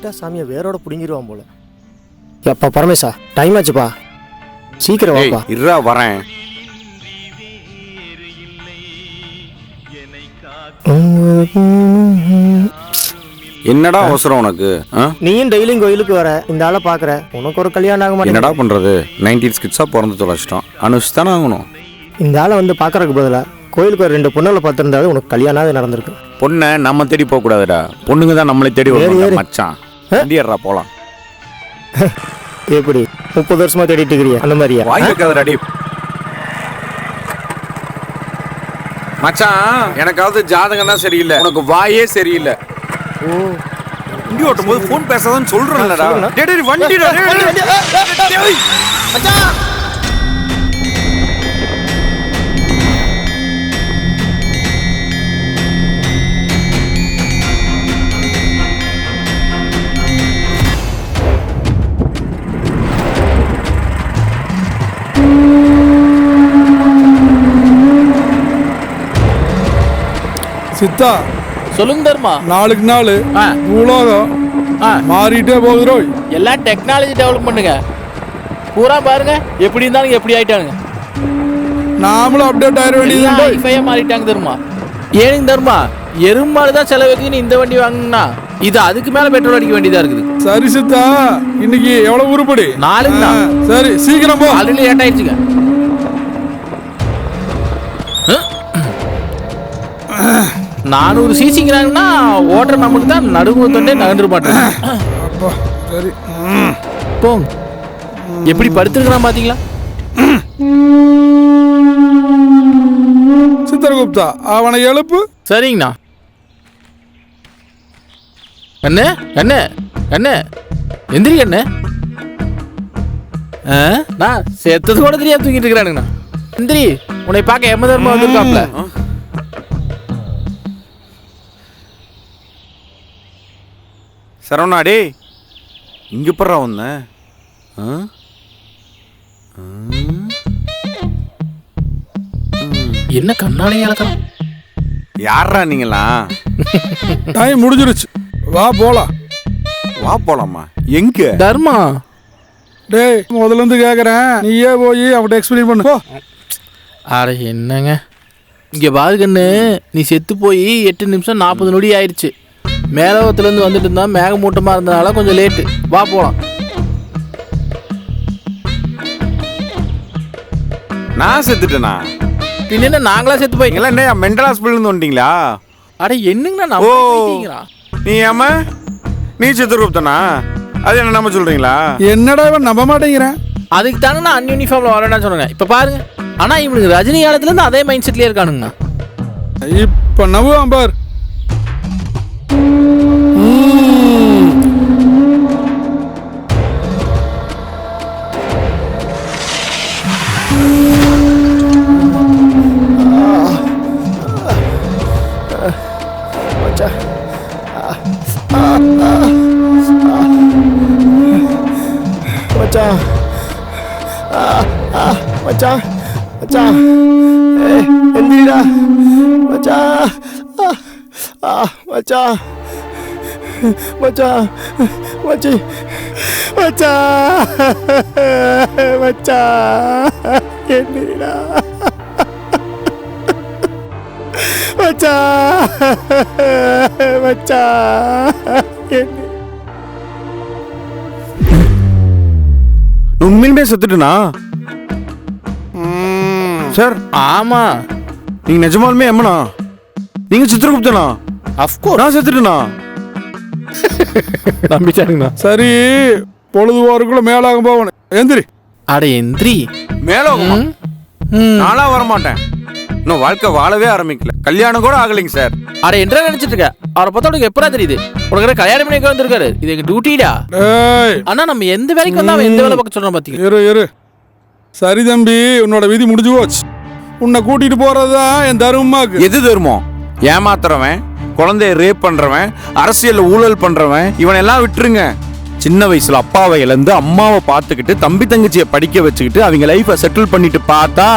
விட்டா சாமியை வேரோட பிடுங்கிடுவான் போல. எப்பா பரமேஷா, டைம் ஆச்சுப்பா, சீக்கிரம் வாப்பா. இருடா வரேன். என்னடா அவசரம் உனக்கு? நீயும் டெய்லியும் கோயிலுக்கு வர, இந்த ஆளை பாக்குற, உனக்கு ஒரு கல்யாணம் ஆக மாட்டேன். என்னடா பண்றது? 90s கிட்ஸா பிறந்து தொலைச்சிட்டோம். அனுஷ் தானே ஆகணும். இந்த ஆளை வந்து பாக்குறதுக்கு பதிலா கோயிலுக்கு ஒரு 2 பொண்ணுகளை பார்த்துருந்தாலும் உனக்கு கல்யாணம் நடந்திருக்கு. பொண்ணை நம்ம தேடி போக கூடாதுடா, பொண்ணுங்க தான் நம்மளை தேடி வருவாங்க. மச்சான் வண்டியறா போலாம். எப்படி 30 வருஷமா தேடிட்டு இருக்கிறியா? அந்த மாதிரியா? வாங்கிக்காதடி மச்சான். எனக்காவது ஜாதகம் தான் சரியில்லை, உனக்கு வாயே சரியில்லை. ஓ, வண்டி ஓட்டும் போது போன் பேசாதன்னு சொல்றேன்லடா. டேய் வண்டிடா. மச்சான் சித்தா சொல்லுங்க தர்மா. நாளுக்கு நாள் உலகம் மாறிட்டே போகுதுரோய். எல்லாம் டெக்னாலஜி டெவலப் பண்ணுங்க. பூரா பாருங்க எப்படி இருந்தாலும் எப்படி ஆயிட்டானுங்க. நாமளும் அப்டேட் ஆயிட வேண்டியது. ஹைஃபையா மாறிட்டாங்க தர்மா. ஏனுங்க தர்மா, எருமாடு தான் செலவுக்குன்னு இந்த வண்டி வாங்கினா இது அதுக்கு மேல பெட்ரோல் அடிக்க வேண்டியதா இருக்குது. சரி சித்தா, இன்னைக்கு எவ்வளவு உருப்படி? 4 தான். சரி சீக்கிரம் போ. ஆல்ரெடி லேட் ஆயிடுச்சுங்க. 400 சிசிங்கிறாங்கன்னா ஓட்டுற நமக்கு தான் நடுவு தொண்டே நகன்று மாட்டேன். சரி போங்க. எப்படி படுத்துருக்கிறான் பாத்தீங்களா? சித்திரகுப்தா, அவனை எழுப்பு. சரிங்கண்ணா. அண்ணே அண்ணே அண்ணே எந்திரி அண்ணே. நான் செத்தது கூட தெரியாம தூங்கிட்டு இருக்கிறானுங்கண்ணா. எந்திரி, உன்னை பார்க்க எம்மதர்மா வந்திருக்காப்ல. சரவணா டே, இங்க போடுறா ஒன்ன. என்ன கண்ணாடி அளக்கலாம்? யாரா நீங்களா? டைம் முடிஞ்சிருச்சு, வா போலாம். வா போலாமா? எங்க? தர்மா, டேய் முதல்ல இருந்து கேக்குறேன், நீயே போய் அவன்கிட்ட எக்ஸ்பிளைன் பண்ணு. அட என்னங்க இங்க பாருங்கண்ணு, நீ செத்து போய் 8 நிமிஷம் 40 நொடி ஆயிடுச்சு. மேலோகத்துலேருந்து வந்துட்டு இருந்தா மேகமூட்டமாக இருந்தனால கொஞ்சம் லேட்டு. வா போகலாம். நான் செத்துட்டேனா? பின்ன நாங்களா செத்து போய்க்கலாம். என்ன மென்டல் ஹாஸ்பிட்டல் வந்துட்டீங்களா? அட என்னங்கண்ணா, நீ ஏமா நீ செத்துருப்பனா? அது என்ன நம்ம சொல்றீங்களா? என்னடா இவன் நம்ப மாட்டேங்கிறேன். அதுக்கு தானே நான் அன்யூனிஃபார்ம்ல வரேன்னு சொன்னேன். இப்போ பாருங்க. ஆனால் இவனுக்கு ரஜினி காலத்துலேருந்து அதே மைண்ட் செட்லேயே இருக்கானுங்கண்ணா. இப்போ நம்புவான் பார். மச்சான் மச்சான் மச்சான் எந்திரிடா மச்சான். மச்சான் மச்சான் மச்சி மச்சான் மச்சான் எந்திரிடா மச்சான் மச்சான் எந்திரி. உண்மையுமே செத்துட்டுனா சார்? ஆமா, நீங்க நிஜமாலுமே எம்மனா? நீங்க சித்திரகுப்தனா? அஃப்கோர்ஸ் நான் செத்துட்டுனா? நம்பிச்சாருங்கண்ணா. சரி, பொழுது போறதுக்குள்ள மேலாக போவன. எந்திரி. அட எந்திரி. மேலோகமா? நானா வரமாட்டேன். இன்னும் வாழ்க்கை வாழவே ஆரம்பிக்கல, கல்யாணம் கூட ஆகலைங்க சார். அட என்ன நினைச்சிட்டு இருக்க? அவரை பார்த்தா உனக்கு எப்படா தெரியுது? உனக்கு கல்யாணம் பண்ணி வந்திருக்காரு, இது எங்க டியூட்டிடா. ஆனா நம்ம எந்த வேலைக்கு வந்தா அவன் எந்த வேலை பார்க்க சொல்றான் பாத்தீங்க. இரு. சரி தம்பி, உன்னோட விதி முடிஞ்சு போச்சு. உன்னை கூட்டிட்டு போறதுதான் என் தர்மமாக்கு. எது தர்மம்? ஏமாத்துறவன், குழந்தைய ரேப் பண்றவன், அரசியல்ல ஊழல் பண்றவன், இவன் எல்லாம் விட்டுருங்க. சின்ன வயசுல அப்பாவை இழந்து அம்மாவை பார்த்துக்கிட்டு தம்பி தங்கச்சியை படிக்க வச்சுக்கிட்டு அவங்க லைஃபை செட்டில் பண்ணிட்டு பார்த்தா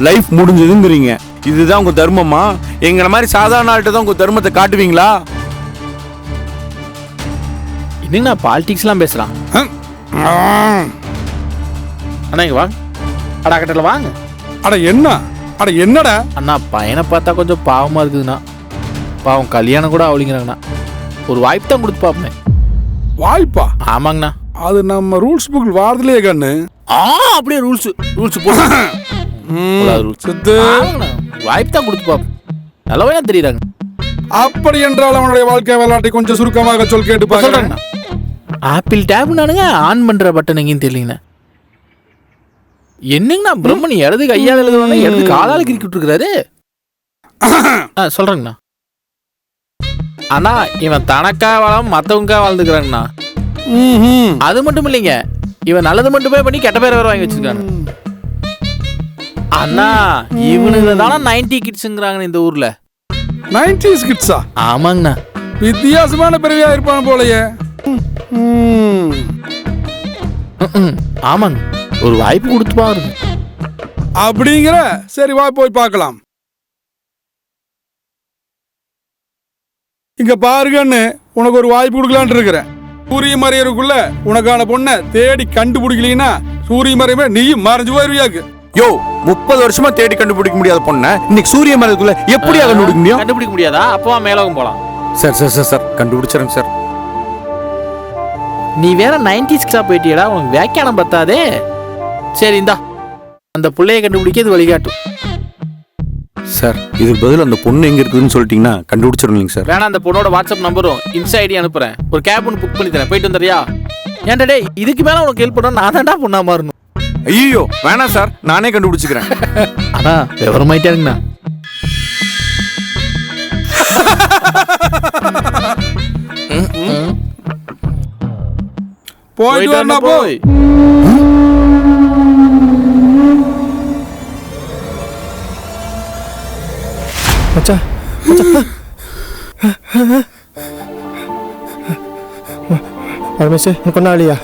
லைஃப் முடிஞ்சதுங்கிறீங்க. இதுதான் உங்க தர்மமா? எங்களை மாதிரி சாதாரண ஆள்கிட்ட தான் உங்க தர்மத்தை காட்டுவீங்களா? என்னங்கண்ணா பாலிடிக்ஸ்லாம் பேசுகிறான்? அண்ணா இங்கே வாங்க. அடா கட்டில் வாங்க. அட என்னடா அண்ணா பையனை பார்த்தா கொஞ்சம் பாவமாக இருக்குதுண்ணா. பாவம் கல்யாணம் கூட அவளிங்கிறாங்கண்ணா. ஒரு வாய்ப்பு தான் கொடுத்து பார்ப்பேன். வாய்ப்பா? ஆமாங்கண்ணா. அது நம்ம ரூல்ஸ் புக் வாரதுலயே கண்ணு. அப்படியே ரூல்ஸ் போடுங்க. வாய்ப்பு தான் கொடுத்து பார்ப்போம். நல்லவே தெரியுறாங்க. அப்படி என்றால் அவனுடைய வாழ்க்கை வரலாற்றை கொஞ்சம் சுருக்கமாக சொல் கேட்டு பார்க்கறாங்க. ஆப்பிள் டேப் நானுங்க ஆன் பண்ற பட்டன் எங்கேயும் தெரியலங்கண்ணா. என்னங்கண்ணா பிரம்மன் இடது கையால் எழுதுவாங்க, இடது காலால் கிரிக்கிட்டு இருக்கிறாரு. சொல்றேங்கண்ணா. ஆனா இவன் தனக்கா வாழாம மத்தவங்க வாழ்ந்துக்கிறாங்கண்ணா. அது மட்டும் இல்லைங்க, இவன் நல்லது மட்டுமே பண்ணி கெட்ட பேரை வேற வாங்கி வச்சிருக்காங்க. அண்ணா இவனுங்க தானே 90 கிட்ஸுங்கிறாங்க இந்த ஊர்ல. 90s கிட்ஸா? ஆமாங்கண்ணா. வித்தியாசமான பிறவியா இருப்பான் போலயே. ஆமாங்க, ஒரு வாய்ப்பு கொடுத்து பாருங்க. அப்படிங்கிற? சரி வா போய் பார்க்கலாம். இங்க பாருங்கன்னு உனக்கு ஒரு வாய்ப்பு கொடுக்கலான் இருக்கிறேன். சூரிய மறையறதுக்குள்ள உனக்கான பொண்ணை தேடி கண்டுபிடிக்கலீங்கன்னா சூரிய மறைய நீயும் மறைஞ்சு போயிருவியாக்கு. யோ 30 வருஷமா தேடி கண்டுபிடிக்க முடியாத பொண்ணை இன்னைக்கு சூரிய மறையறதுக்குள்ள எப்படியா கண்டுபிடிக்க முடியும்? கண்டுபிடிக்க முடியாதா? அப்பா மேலோகம் போலாம். சார் கண்டுபிடிச்சிருங்க சார். நீ வேற 90s போயிட்டியடா, உனக்கு வியாக்கியானம் பத்தாதே. சரி இந்தா அந்த பிள்ளைய கண்டுபிடிக்க இது வழிகாட்டும். சார் இதுக்கு பதில் அந்த பொண்ணு எங்க இருக்குதுன்னு சொல்லிட்டீங்கன்னா கண்டுபிடிச்சிருங்க சார். வேணா அந்த பொண்ணோட வாட்ஸ்அப் நம்பரும் இன்ஸ்டா ஐடி அனுப்புறேன். ஒரு கேப் ஒன்று புக் பண்ணி தரேன், போயிட்டு வந்துறியா? ஏன்டா டேய், இதுக்கு மேல உனக்கு ஹெல்ப் பண்ண நான் தான்டா பொண்ணா மாறணும். ஐயோ வேணாம் சார், நானே கண்டுபிடிச்சுக்கிறேன். ஆனா விவரமாயிட்டாருங்கண்ணா. போயிட்டு வரனா போய். மச்சான் பரமேசு எனக்கு ஒன்றும் ஆலியா?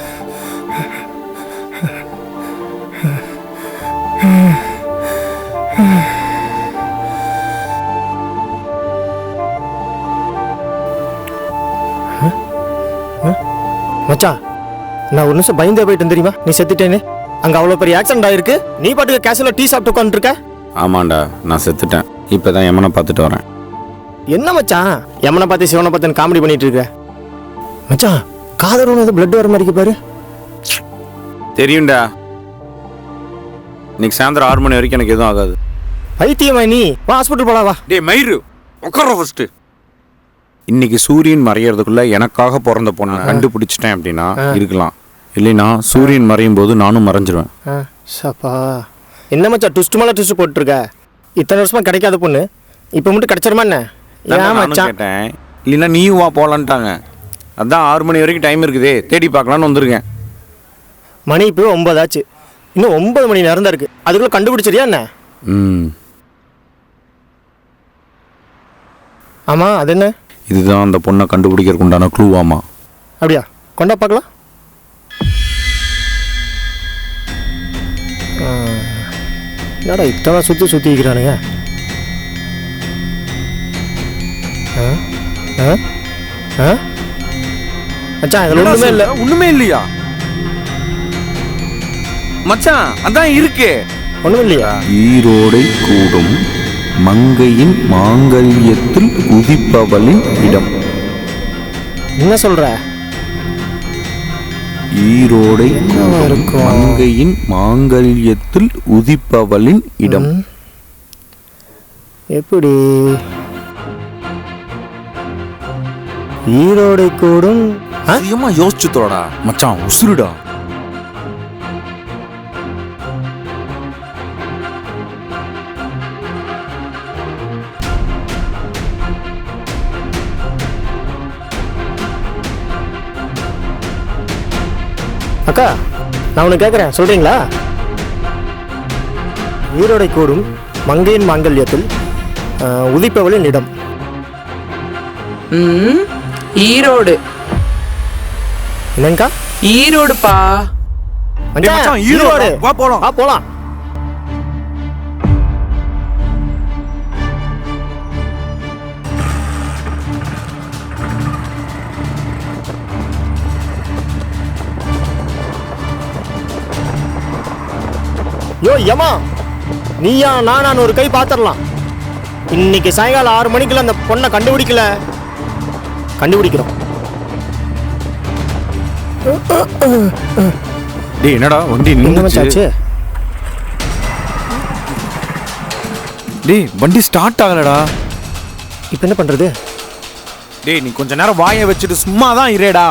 மச்சான் நான் ஒரு நிமிஷம் பயந்தே போயிட்டேன் தெரியுமா, நீ செத்துட்டேன்னு. அங்க அவ்வளவு பெரிய ஆக்சிடென்ட் ஆயிருக்கு, நீ பாட்டுக்கு கேஷுவலா டீ சாப்பிட்டு உட்காந்துருக்க. ஆமாண்டா நான் செத்துட்டேன். இப்பதான் யமனை பார்த்துட்டு வரேன். என்ன மச்சான் யமனை பார்த்து சிவனை பார்த்து காமெடி பண்ணிட்டு இருக்க? மச்சான் காதல் பிளட் வர மாதிரி பாரு. தெரியும்டா, இன்னைக்கு சாயந்தரம் 6 மணி வரைக்கும் எனக்கு எதுவும் ஆகாது. பைத்தியமா நீ? வா ஹாஸ்பிட்டல் போலாம் வா. டே மயிறு உட்கார ஃபர்ஸ்ட். இன்னைக்கு சூரியன் மறையறதுக்குள்ள எனக்காக பிறந்த பொண்ணை கண்டுபிடிச்சிட்டேன் அப்படின்னா இருக்கலாம், இல்லைன்னா சூரியன் மறையும் போது நானும் மறைஞ்சிருவேன். சப்பா என்ன மச்சான் ட்விஸ்ட் மேல ட்விஸ்ட் போட்டுருக்க? இத்தனை வருஷமா கிடைக்காத பொண்ணு இப்போ மட்டும் கிடைச்சிருமா என்ன? ஏன் மச்சான் கேட்டேன், இல்லைன்னா நீயும் வா போலான்ட்டாங்க. அதான் 6 மணி வரைக்கும் டைம் இருக்குதே, தேடி பார்க்கலான்னு வந்திருக்கேன். மணி இப்போ 9 ஆச்சு, இன்னும் 9 மணி நேரம் தான் இருக்கு. அதுக்குள்ள கண்டுபிடிச்சிரியா என்ன? ஆமா அது என்ன? இதுதான் அந்த பொண்ணை கண்டுபிடிக்கிறதுக்கு உண்டான க்ளூவாமா. அப்படியா? கொண்டா பார்க்கலாம். என்னடா இத்தனை சுற்றிக்கிறானுங்க? மச்சான் இதில் ஒன்றுமே இல்லை. ஒண்ணுமே இல்லையா மச்சான்? அதான் இருக்கு. ஒன்றும் இல்லையா? ஈரோடை கூடும் மங்கையின் மாங்கல்யத்தில் உதிப்பவளின் இடம். என்ன சொல்ற? ஈரோடை கூடும் மங்கையின் மாங்கல்யத்தில் உதிப்பவளின் இடம். எப்படி? ஈரோடை கூடும் அதிகமா யோசிச்சு தோடா மச்சான், உசுருடா. அக்கா நான் உனக்கு கேட்குறேன், சொல்றீங்களா? ஈரோடை கூடும் மங்கையின் மாங்கல்யத்தில் உதிப்பவளின் இடம். ஈரோடு. என்னங்கக்கா? ஈரோடுப்பா. ஈரோடு வா போலாம். வா போலாம். யோ ஏமா நீயா நான் ஒரு கை பார்த்துடலாம். இன்னைக்கு சாயங்காலம் 6 மணிக்குள்ள அந்த பொண்ணை கண்டுபிடிக்கிறோம். டேய் என்னடா வண்டி நின்னுச்சு? டேய் வண்டி ஸ்டார்ட் ஆகலடா. இப்போ என்ன பண்றது? டேய் நீ கொஞ்ச நேரம் வாயை வச்சுட்டு சும்மா தான் இரேடா.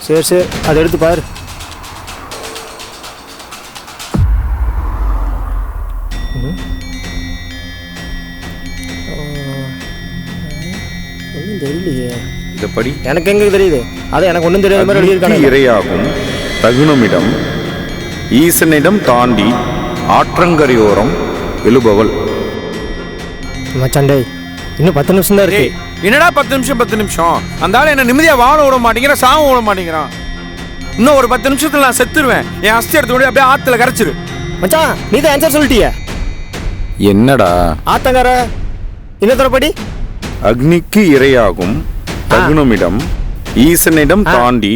சரி அதை எடுத்து பாரு. ஒன்றும் தெரியலையே. இந்த படி எனக்கு எங்க தெரியுது? அது எனக்கு ஒன்றும் தெரியாத மாதிரி எழுதியிருக்காங்க. இரையாகும் தகுனுமிடம் ஈசனிடம் தாண்டி ஆற்றங்கரையோரம் எழுபவள். மச்சாண்டே இன்னும் 10 நிமிஷம் தான் இருக்கு. என்னடா 10 நிமிஷம்? அந்த ஆள் என்ன நிம்மதியா வாழ விட மாட்டேங்கிறான், சாவ விட மாட்டேங்கிறான். இன்னும் ஒரு 10 நிமிஷத்துல நான் செத்துருவேன். என் அஸ்தி எடுத்து கொண்டு அப்படியே ஆத்துல கரைச்சிரு. மச்சான் நீ தான் ஆன்சர் சொல்லிட்டிய. என்னடா? ஆத்தங்கர இன்னொரு அக்னிக்கு இரையாகும் தகுனுமிடம் ஈசனிடம் தாண்டி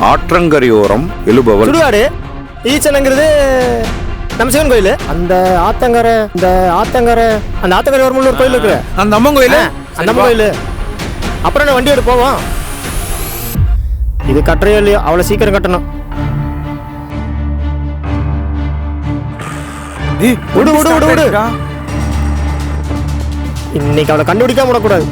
ஆற்றங்கரையோரம் எழுபவள். சுடுகாடு ஈசனுங்கிறது நம்ம சிவன் கோயில். அந்த ஆத்தங்கரை ஒரு கோயில் இருக்கு. அந்த அம்மன் கோயில். அந்த அம்மன் கோயில். அப்புறம் என்ன வண்டி எடுத்து போவோம். இது கட்டுறையோ இல்லையோ அவ்வளோ சீக்கிரம் கட்டணும். விடு. இன்னைக்கு அவளை கண்டுபிடிக்காம விடக்கூடாது.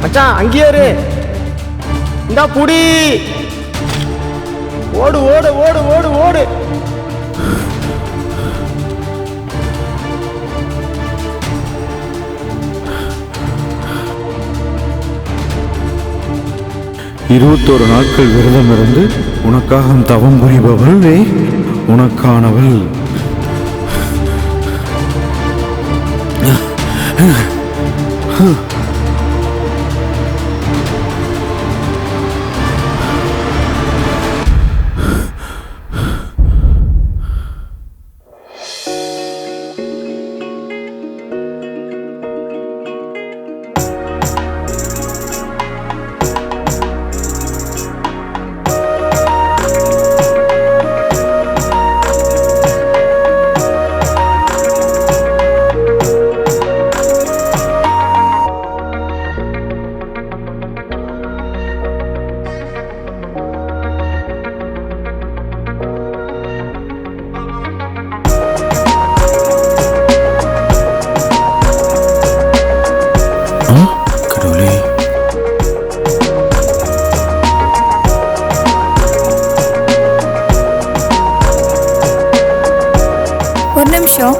மச்சான் அங்கேயே இரு. இந்தா புடி. ஓடு. 21 நாட்கள் விரதம் இருந்து உனக்காக தவம் புரிபவள் உனக்கானவள். ஒரு நிமிஷம்.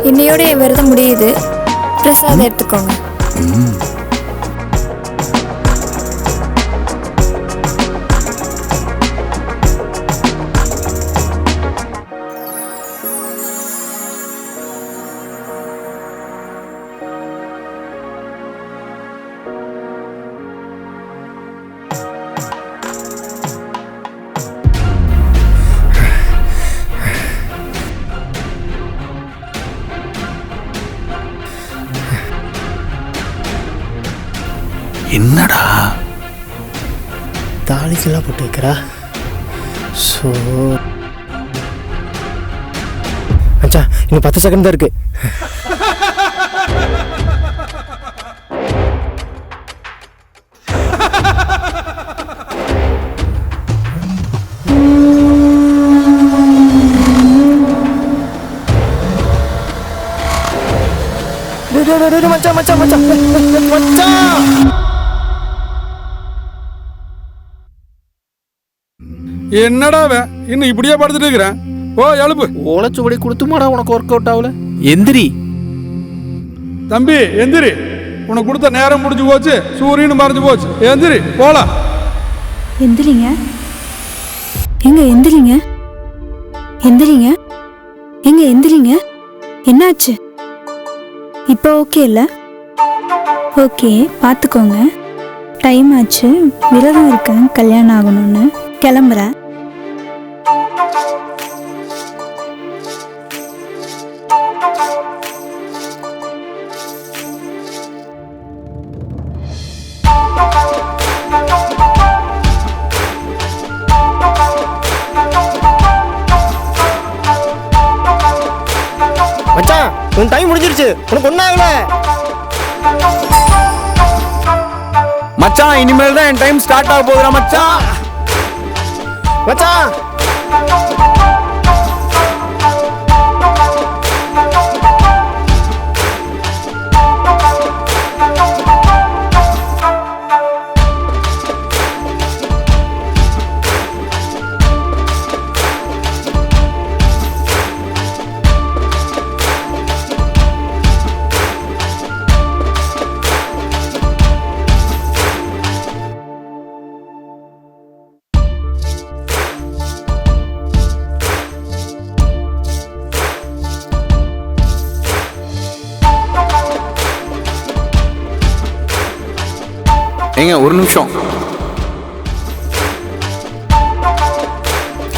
இன்னையோட என் விரதம் முடியுது. பிரசாதம் எடுத்துக்கோங்க. என்னடா தாளிக்கெல்லாம் போட்டு வைக்கிறா? ஸோ அச்சா இன்னும் 10 செகண்ட் தான் இருக்கு. மச்சான் என்னடா இன்னும் இப்படியே படுத்துட்டு இருக்கிறேன். ஓ எழுப்பு. ஓலச்சுவடி கொடுத்துமாடா உனக்கு ஒர்க் அவுட் ஆகல. எந்திரி தம்பி, எந்திரி. உனக்கு கொடுத்த நேரம் முடிஞ்சு போச்சு. சூரியன் மறைஞ்சு போச்சு. எந்திரி போலாம். எந்திரிங்க. எந்திரிங்க. என்னாச்சு? இப்போ ஓகே இல்ல? ஓகே பார்த்துக்கோங்க. டைம் ஆச்சு. விரதம் இருக்கேன், கல்யாணம் ஆகணும்னு. கிளம்புறேன். உன் டைம் முடிஞ்சிருச்சு, உனக்கு ஒன்றாகல. மச்சான் இனிமேல் தான் என் டைம் ஸ்டார்ட் ஆக போகுதுடா மச்சான். மச்சான் ஏங்க ஒரு நிமிஷம்.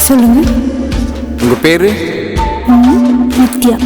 சொல்லுங்க. உங்க பேரு? நித்யா.